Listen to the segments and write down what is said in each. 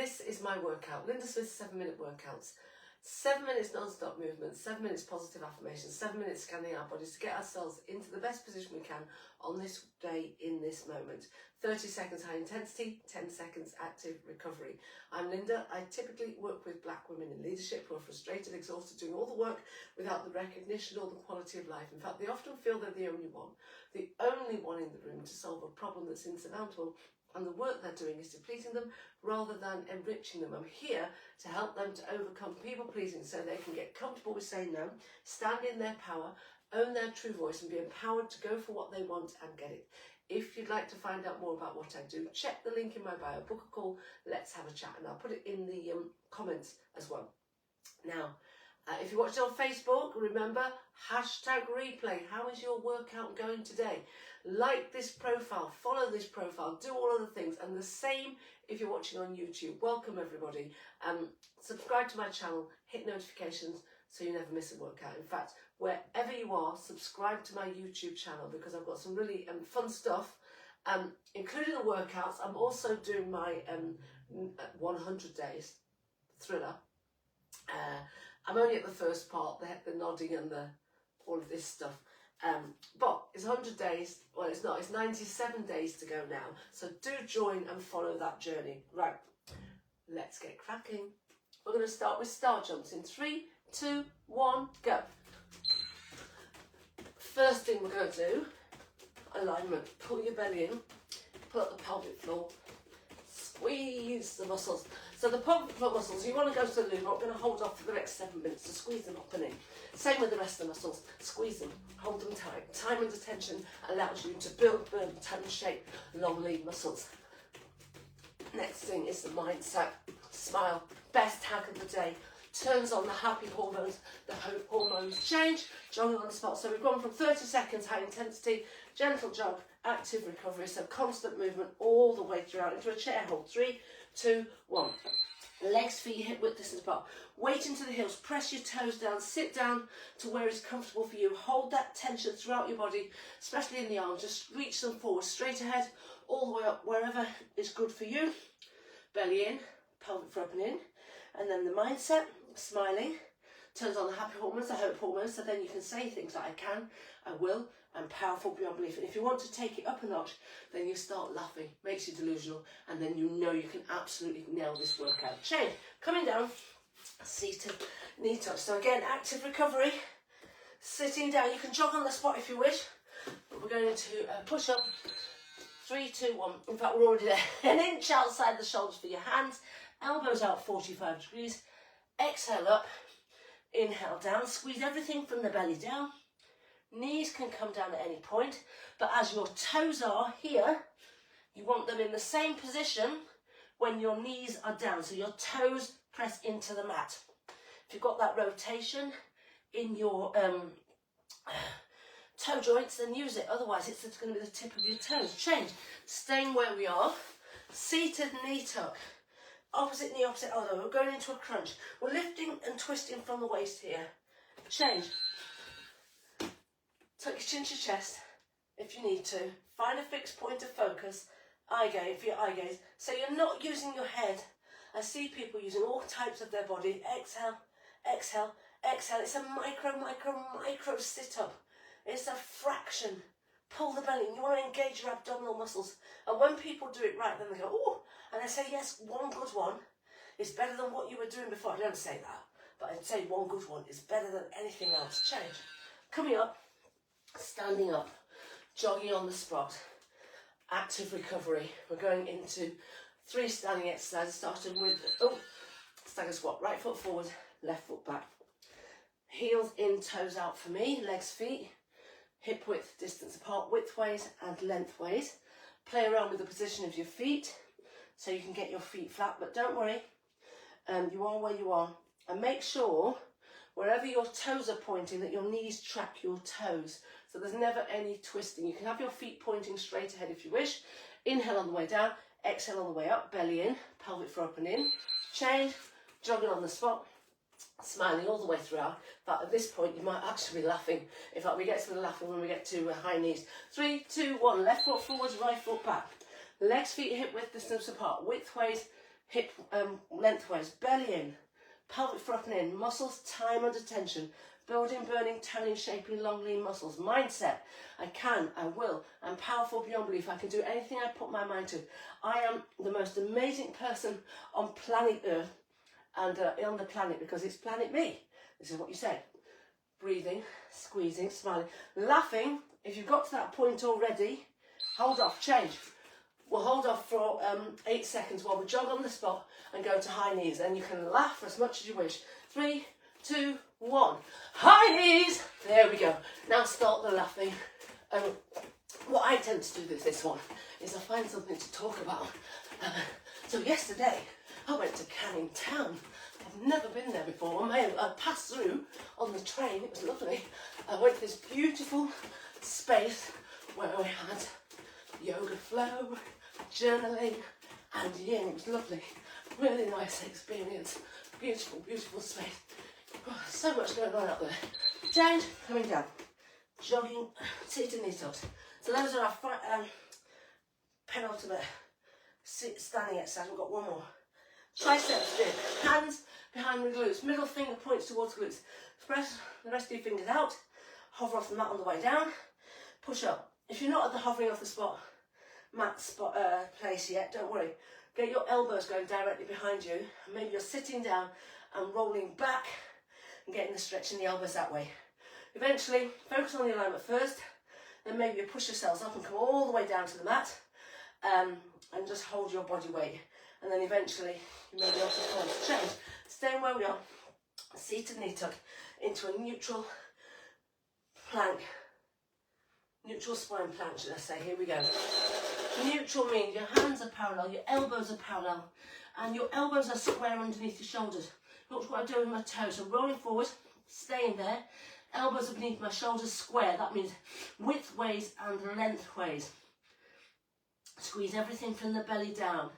this is my workout. Lynda Smith's 7-minute workouts. 7 minutes non-stop movement, 7 minutes positive affirmations, 7 minutes scanning our bodies to get ourselves into the best position we can on this day in this moment. 30 seconds high intensity, 10 seconds active recovery. I'm Lynda. I typically work with black women in leadership who are frustrated, exhausted, doing all the work without the recognition or the quality of life. In fact, they often feel they're the only one in the room to solve a problem that's insurmountable, and the work they're doing is depleting them rather than enriching them. I'm here to help them to overcome people-pleasing so they can get comfortable with saying no, stand in their power, own their true voice, and be empowered to go for what they want and get it. If you'd like to find out more about what I do, check the link in my bio, book a call, let's have a chat, and I'll put it in the comments as well. Now, if you watched it on Facebook, remember, #replay. How is your workout going today? Like this profile, follow this profile, do all of the things. And the same if you're watching on YouTube. Welcome everybody. Subscribe to my channel, hit notifications so you never miss a workout. In fact, wherever you are, subscribe to my YouTube channel because I've got some really fun stuff, including the workouts. I'm also doing my 100 days thriller. I'm only at the first part, the nodding and all of this stuff. But it's 100 days, well it's not, it's 97 days to go now. So do join and follow that journey. Right, let's get cracking. We're going to start with star jumps in 3, 2, 1, go. First thing we're going to do, alignment. Pull your belly in, pull up the pelvic floor, squeeze the muscles. So the pelvic floor muscles, you want to go to the loo, but we're going to hold off for the next 7 minutes to squeeze them up and in. Same with the rest of the muscles. Squeeze them, hold them tight. Time under tension allows you to build, burn, tone, shape long lead muscles. Next thing is the mindset. Smile, best hack of the day. Turns on the happy hormones, the hope hormones. Change, jogging on the spot. So we've gone from 30 seconds high intensity, gentle jog, active recovery. So constant movement all the way throughout into a chair hold. 3, 2, 1. Legs, feet, hip width distance apart. Weight into the heels, press your toes down, sit down to where it's comfortable for you. Hold that tension throughout your body, especially in the arms. Just reach them forward, straight ahead, all the way up, wherever is good for you. Belly in, pelvic floor up and in. And then the mindset, smiling, turns on the happy hormones, the hope hormones, so then you can say things like I can, I will, I'm powerful beyond belief. And if you want to take it up a notch, then you start laughing, makes you delusional, and then you know you can absolutely nail this workout. Change, coming down, seated, knee touch. So again, active recovery, sitting down. You can jog on the spot if you wish, but we're going to push up. 3, 2, 1. In fact, we're already there. An inch outside the shoulders for your hands, elbows out 45 degrees. Exhale up, inhale down, squeeze everything from the belly down. Knees can come down at any point, but as your toes are here, you want them in the same position when your knees are down. So your toes press into the mat. If you've got that rotation in your toe joints, then use it. Otherwise, it's just going to be the tip of your toes. Change. Staying where we are. Seated knee tuck. Opposite knee, opposite elbow. We're going into a crunch. We're lifting and twisting from the waist here. Change. Tuck your chin to your chest if you need to. Find a fixed point of focus. Eye gaze for your eye gaze. So you're not using your head. I see people using all types of their body. Exhale, exhale, exhale. It's a micro sit-up. It's a fraction. Pull the belly. You want to engage your abdominal muscles. And when people do it right, then they go, oh, and I say, yes, one good one is better than what you were doing before. I don't say that, but I'd say one good one is better than anything else. Change. Coming up, standing up, jogging on the spot, active recovery. We're going into 3 standing exercises, starting with, stagger squat. Right foot forward, left foot back. Heels in, toes out for me, legs, feet. Hip width distance apart, widthways and lengthways. Play around with the position of your feet so you can get your feet flat, but don't worry, you are where you are. And make sure wherever your toes are pointing that your knees track your toes. So there's never any twisting. You can have your feet pointing straight ahead if you wish. Inhale on the way down, exhale on the way up, belly in, pelvic floor up and in. Change, jogging on the spot. Smiling all the way throughout, but at this point you might actually be laughing. In fact, we get to the laughing when we get to high knees. 3, 2, 1, left foot forwards, right foot back. Legs, feet, hip width distance apart, widthways, hip lengthways, belly in, pelvic floor up and in, muscles, time under tension, building, burning, toning, shaping, long, lean muscles. Mindset, I can, I will, I'm powerful beyond belief. I can do anything I put my mind to. I am the most amazing person on planet Earth and on the planet, because it's planet me. This is what you say. Breathing, squeezing, smiling, laughing. If you've got to that point already, hold off, change. We'll hold off for 8 seconds while we jog on the spot and go to high knees. And you can laugh as much as you wish. 3, 2, 1. High knees. There we go. Now start the laughing. What I tend to do with this one is I find something to talk about. So yesterday I went to Canning Town. I've never been there before. I passed through on the train. It was lovely. I went to this beautiful space where we had yoga flow, journaling and yin. It was lovely. Really nice experience. Beautiful, beautiful space. Oh, so much going on out there. Change, coming down. Jogging, seated knee tucks. So those are our penultimate standing exercise. We've got one more. Triceps Dips. Hands behind the glutes. Middle finger points towards glutes. Press the rest of your fingers out. Hover off the mat on the way down. Push up. If you're not at the hovering off the place yet, don't worry. Get your elbows going directly behind you. Maybe you're sitting down and rolling back and getting the stretch in the elbows that way. Eventually, focus on the alignment first. Then maybe you push yourselves up and come all the way down to the mat and just hold your body weight. And then eventually, you may be able to come to change. Staying where we are, seated knee tuck into a neutral plank. Neutral spine plank, should I say. Here we go. Neutral means your hands are parallel, your elbows are parallel, and your elbows are square underneath your shoulders. Look what I do with my toes. So rolling forward, staying there. Elbows are beneath my shoulders, square. That means widthways and lengthways. Squeeze everything from the belly down.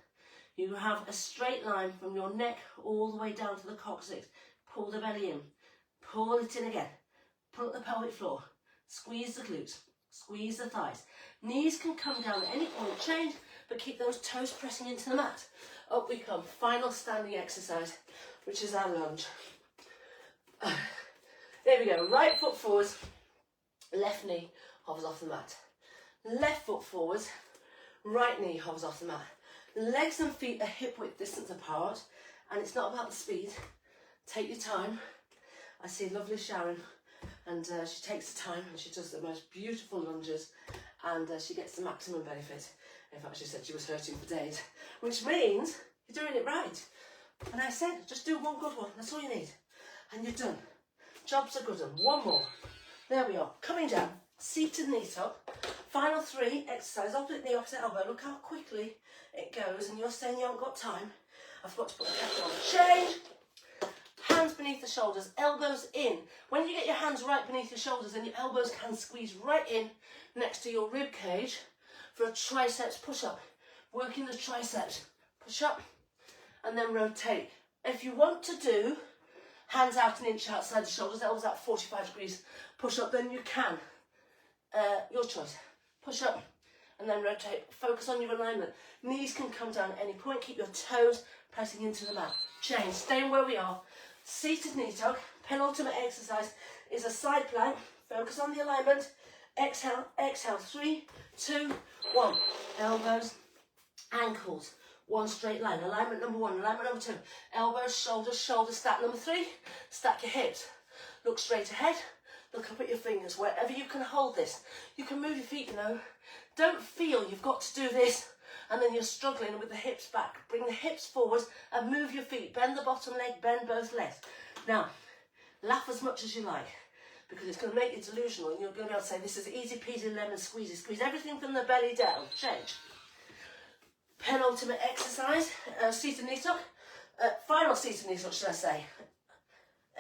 You have a straight line from your neck all the way down to the coccyx. Pull the belly in. Pull it in again. Pull up the pelvic floor. Squeeze the glutes. Squeeze the thighs. Knees can come down at any point, change, but keep those toes pressing into the mat. Up we come. Final standing exercise, which is our lunge. There we go. Right foot forwards, left knee hovers off the mat. Left foot forwards, right knee hovers off the mat. Legs and feet are hip width distance apart, and it's not about the speed. Take your time. I see lovely Sharon, and she takes the time and she does the most beautiful lunges, and she gets the maximum benefit. In fact, she said she was hurting for days, which means you're doing it right. And I said, just do one good one. That's all you need, and you're done. Job's a good one. One more. There we are. Coming down. Seated knee tuck. Final 3 exercise. Opposite knee, opposite elbow. Look how quickly it goes, and you're saying you haven't got time. I've got to put the kettle on. Change. Hands beneath the shoulders, elbows in. When you get your hands right beneath your shoulders, then your elbows can squeeze right in next to your rib cage for a triceps push-up. Working the triceps. Push up and then rotate. If you want to do hands out an inch outside the shoulders, elbows out 45 degrees, push up, then you can. Your choice. Push up and then rotate. Focus on your alignment. Knees can come down at any point. Keep your toes pressing into the mat. Change. Staying where we are. Seated knee tuck. Penultimate exercise is a side plank. Focus on the alignment. Exhale, exhale. 3, 2, 1. Elbows, ankles. One straight line. Alignment number 1. Alignment number 2. Elbows, shoulders, shoulders. Stack number 3. Stack your hips. Look straight ahead. Look up at your fingers. Wherever you can hold this. You can move your feet, you know. Don't feel you've got to do this and then you're struggling with the hips back. Bring the hips forward and move your feet. Bend the bottom leg, bend both legs. Now, laugh as much as you like, because it's going to make you delusional and you're going to be able to say, this is easy peasy lemon squeezy. Squeeze everything from the belly down. Change. Penultimate exercise, seated knee tuck. Final seated knee tuck, should I say.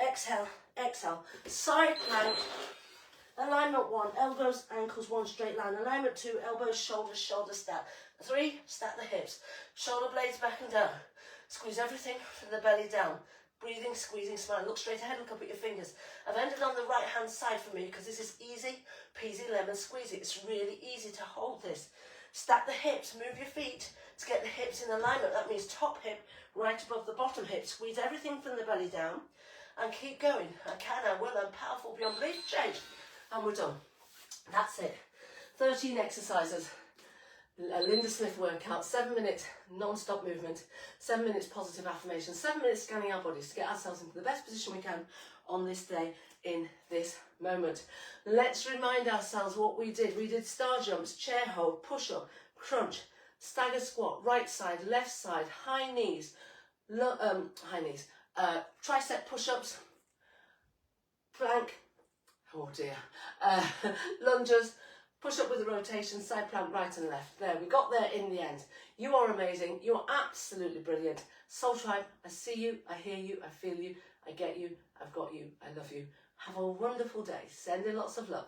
Exhale, exhale. Side plank. Alignment 1, elbows, ankles, one straight line. Alignment 2, elbows, shoulders, shoulders stack. 3, stack the hips. Shoulder blades back and down. Squeeze everything from the belly down. Breathing, squeezing, smiling. Look straight ahead, look up at your fingers. I've ended on the right hand side for me because this is easy peasy lemon squeezy. It's really easy to hold this. Stack the hips, move your feet to get the hips in alignment. That means top hip right above the bottom hip. Squeeze everything from the belly down and keep going. I can, I will, I'm powerful beyond belief. Change. And we're done. That's it. 13 exercises. A Lynda Smith workout, 7 minutes non-stop movement, 7 minutes positive affirmation, 7 minutes scanning our bodies to get ourselves into the best position we can on this day in this moment. Let's remind ourselves what we did. We did star jumps, chair hold, push-up, crunch, stagger squat, right side, left side, high knees, tricep push-ups, plank, oh dear, lunges, push up with a rotation, side plank, right and left. There, we got there in the end. You are amazing. You are absolutely brilliant. Soul Tribe, I see you, I hear you, I feel you, I get you, I've got you, I love you. Have a wonderful day. Send in lots of love.